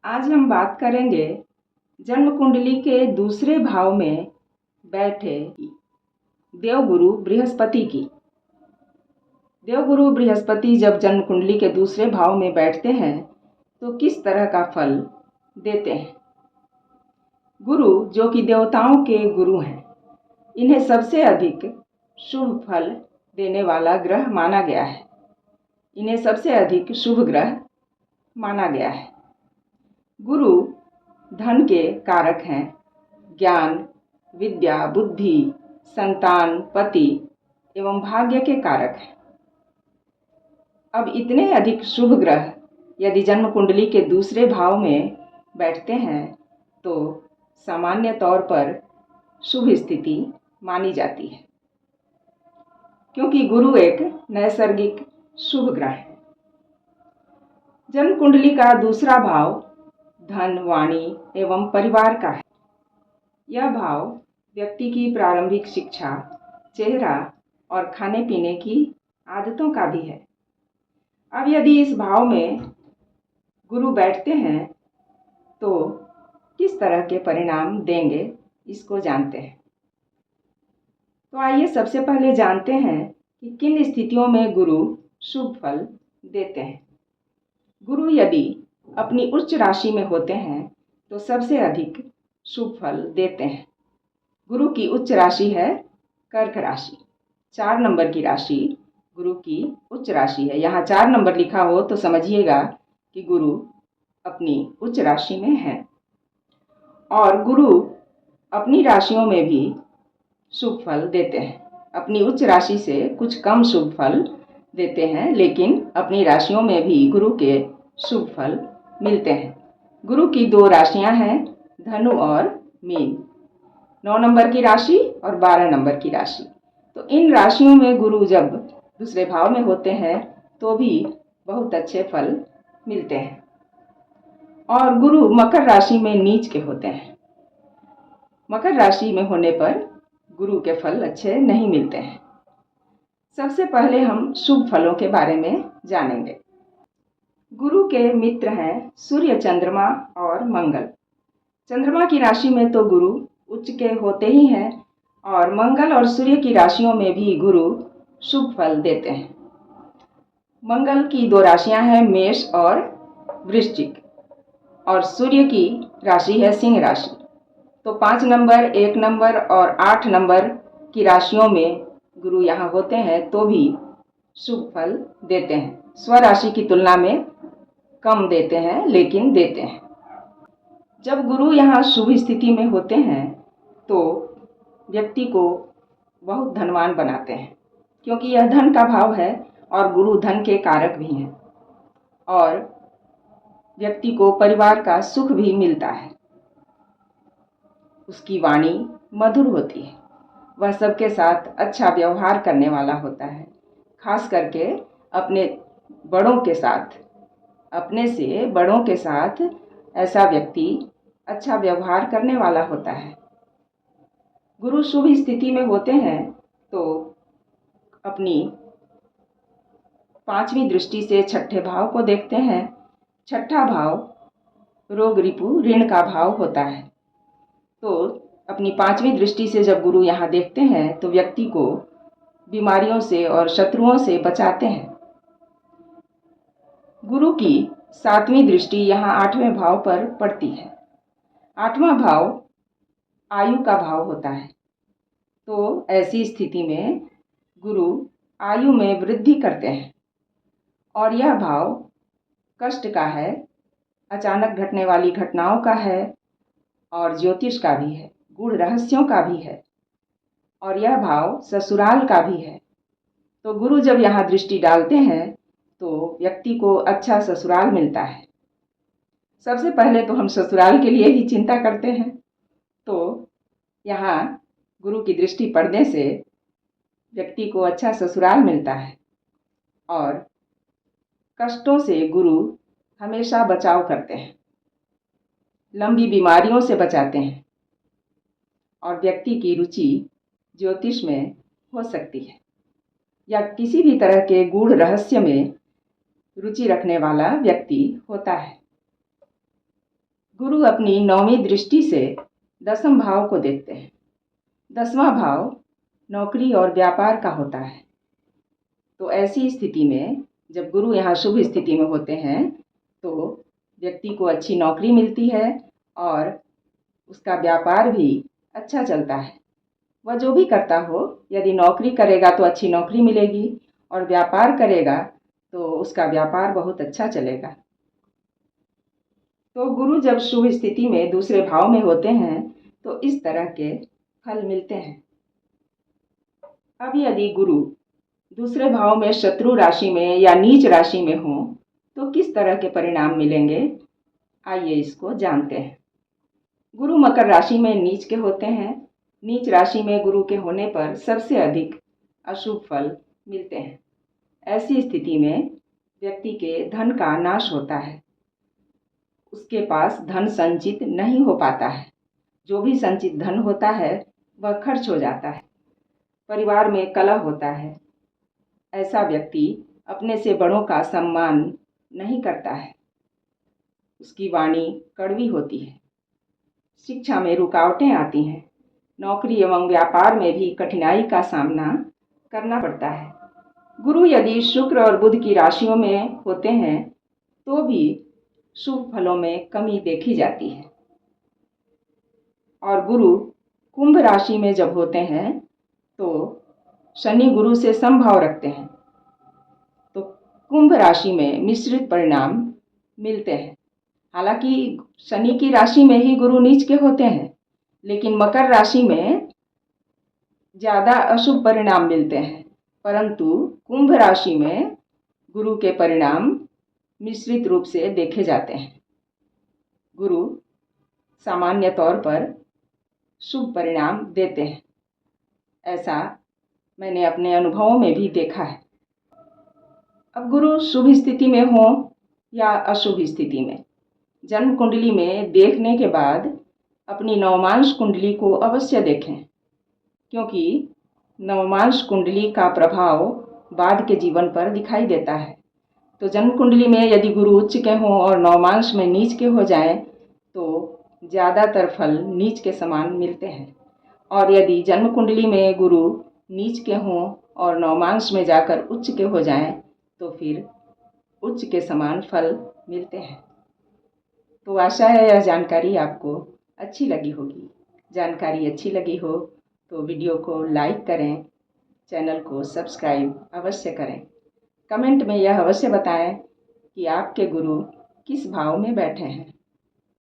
आज हम बात करेंगे जन्म कुंडली के दूसरे भाव में बैठे देवगुरु बृहस्पति की। देवगुरु बृहस्पति जब जन्म कुंडली के दूसरे भाव में बैठते हैं तो किस तरह का फल देते हैं। गुरु जो कि देवताओं के गुरु हैं, इन्हें सबसे अधिक शुभ फल देने वाला ग्रह माना गया है। इन्हें सबसे अधिक शुभ ग्रह माना गया है। गुरु धन के कारक हैं। ज्ञान, विद्या, बुद्धि, संतान, पति एवं भाग्य के कारक हैं। अब इतने अधिक शुभ ग्रह यदि जन्म कुंडली के दूसरे भाव में बैठते हैं तो सामान्य तौर पर शुभ स्थिति मानी जाती है, क्योंकि गुरु एक नैसर्गिक शुभ ग्रह है। जन्म कुंडली का दूसरा भाव धन, वाणी एवं परिवार का है। यह भाव व्यक्ति की प्रारंभिक शिक्षा, चेहरा और खाने पीने की आदतों का भी है। अब यदि इस भाव में गुरु बैठते हैं तो किस तरह के परिणाम देंगे, इसको जानते हैं। तो आइए सबसे पहले जानते हैं कि किन स्थितियों में गुरु शुभ फल देते हैं। गुरु यदि अपनी उच्च राशि में होते हैं तो सबसे अधिक शुभ फल देते हैं। गुरु की उच्च राशि है कर्क राशि। 4 नंबर की राशि गुरु की उच्च राशि है। यहाँ 4 नंबर लिखा हो तो समझिएगा कि गुरु अपनी उच्च राशि में है। और गुरु अपनी राशियों में भी शुभ फल देते हैं। अपनी उच्च राशि से कुछ कम शुभ फल देते हैं, लेकिन अपनी राशियों में भी गुरु के शुभ फल मिलते हैं। गुरु की 2 राशियां हैं, धनु और मीन। 9 नंबर की राशि और 12 नंबर की राशि। तो इन राशियों में गुरु जब दूसरे भाव में होते हैं तो भी बहुत अच्छे फल मिलते हैं। और गुरु मकर राशि में नीच के होते हैं। मकर राशि में होने पर गुरु के फल अच्छे नहीं मिलते हैं। सबसे पहले हम शुभ फलों के बारे में जानेंगे। गुरु के मित्र हैं सूर्य, चंद्रमा और मंगल। चंद्रमा की राशि में तो गुरु उच्च के होते ही हैं और मंगल और सूर्य की राशियों में भी गुरु शुभ फल देते हैं। मंगल की 2 राशियां हैं, मेष और वृश्चिक, और सूर्य की राशि है सिंह राशि। तो 5 नंबर, 1 नंबर और 8 नंबर की राशियों में गुरु यहाँ होते हैं तो भी शुभ फल देते हैं। स्वराशि की तुलना में कम देते हैं, लेकिन देते हैं। जब गुरु यहाँ शुभ स्थिति में होते हैं तो व्यक्ति को बहुत धनवान बनाते हैं, क्योंकि यह धन का भाव है और गुरु धन के कारक भी हैं। और व्यक्ति को परिवार का सुख भी मिलता है। उसकी वाणी मधुर होती है। वह सबके साथ अच्छा व्यवहार करने वाला होता है। खास करके अपने बड़ों के साथ, अपने से बड़ों के साथ ऐसा व्यक्ति अच्छा व्यवहार करने वाला होता है। गुरु शुभ स्थिति में होते हैं तो अपनी 5वीं दृष्टि से छठे भाव को देखते हैं। छठा भाव रोग, रिपु, ऋण का भाव होता है। तो अपनी 5वीं दृष्टि से जब गुरु यहाँ देखते हैं तो व्यक्ति को बीमारियों से और शत्रुओं से बचाते हैं। गुरु की 7वीं दृष्टि यहाँ 8वें भाव पर पड़ती है। 8वां भाव आयु का भाव होता है। तो ऐसी स्थिति में गुरु आयु में वृद्धि करते हैं। और यह भाव कष्ट का है, अचानक घटने वाली घटनाओं का है और ज्योतिष का भी है, गूढ़ रहस्यों का भी है, और यह भाव ससुराल का भी है। तो गुरु जब यहाँ दृष्टि डालते हैं तो व्यक्ति को अच्छा ससुराल मिलता है। सबसे पहले तो हम ससुराल के लिए ही चिंता करते हैं। तो यहाँ गुरु की दृष्टि पड़ने से व्यक्ति को अच्छा ससुराल मिलता है और कष्टों से गुरु हमेशा बचाव करते हैं, लंबी बीमारियों से बचाते हैं। और व्यक्ति की रुचि ज्योतिष में हो सकती है या किसी भी तरह के गूढ़ रहस्य में रुचि रखने वाला व्यक्ति होता है। गुरु अपनी 9वीं दृष्टि से 10वें भाव को देखते हैं। 10वां भाव नौकरी और व्यापार का होता है। तो ऐसी स्थिति में जब गुरु यहाँ शुभ स्थिति में होते हैं तो व्यक्ति को अच्छी नौकरी मिलती है और उसका व्यापार भी अच्छा चलता है। वह जो भी करता हो, यदि नौकरी करेगा तो अच्छी नौकरी मिलेगी और व्यापार करेगा तो उसका व्यापार बहुत अच्छा चलेगा। तो गुरु जब शुभ स्थिति में दूसरे भाव में होते हैं तो इस तरह के फल मिलते हैं। अब यदि गुरु दूसरे भाव में शत्रु राशि में या नीच राशि में हो तो किस तरह के परिणाम मिलेंगे, आइए इसको जानते हैं। गुरु मकर राशि में नीच के होते हैं। नीच राशि में गुरु के होने पर सबसे अधिक अशुभ फल मिलते हैं। ऐसी स्थिति में व्यक्ति के धन का नाश होता है। उसके पास धन संचित नहीं हो पाता है। जो भी संचित धन होता है वह खर्च हो जाता है। परिवार में कलह होता है। ऐसा व्यक्ति अपने से बड़ों का सम्मान नहीं करता है। उसकी वाणी कड़वी होती है। शिक्षा में रुकावटें आती हैं। नौकरी एवं व्यापार में भी कठिनाई का सामना करना पड़ता है। गुरु यदि शुक्र और बुध की राशियों में होते हैं तो भी शुभ फलों में कमी देखी जाती है। और गुरु कुंभ राशि में जब होते हैं तो शनि गुरु से समभाव रखते हैं, तो कुंभ राशि में मिश्रित परिणाम मिलते हैं। हालांकि शनि की राशि में ही गुरु नीच के होते हैं, लेकिन मकर राशि में ज़्यादा अशुभ परिणाम मिलते हैं, परंतु कुंभ राशि में गुरु के परिणाम मिश्रित रूप से देखे जाते हैं। गुरु सामान्य तौर पर शुभ परिणाम देते हैं। ऐसा मैंने अपने अनुभवों में भी देखा है। अब गुरु शुभ स्थिति में हो या अशुभ स्थिति में, जन्म कुंडली में देखने के बाद अपनी नवमांश कुंडली को अवश्य देखें, क्योंकि नवमांश कुंडली का प्रभाव बाद के जीवन पर दिखाई देता है। तो जन्म कुंडली में यदि गुरु उच्च के हों और नवमांश में नीच के हो जाएं तो ज़्यादातर फल नीच के समान मिलते हैं, और यदि जन्म कुंडली में गुरु नीच के हों और नवमांश में जाकर उच्च के हो जाएं तो फिर उच्च के समान फल मिलते हैं। तो आशा है यह जानकारी आपको अच्छी लगी होगी। जानकारी अच्छी लगी हो तो वीडियो को लाइक करें, चैनल को सब्सक्राइब अवश्य करें। कमेंट में यह अवश्य बताएं कि आपके गुरु किस भाव में बैठे हैं।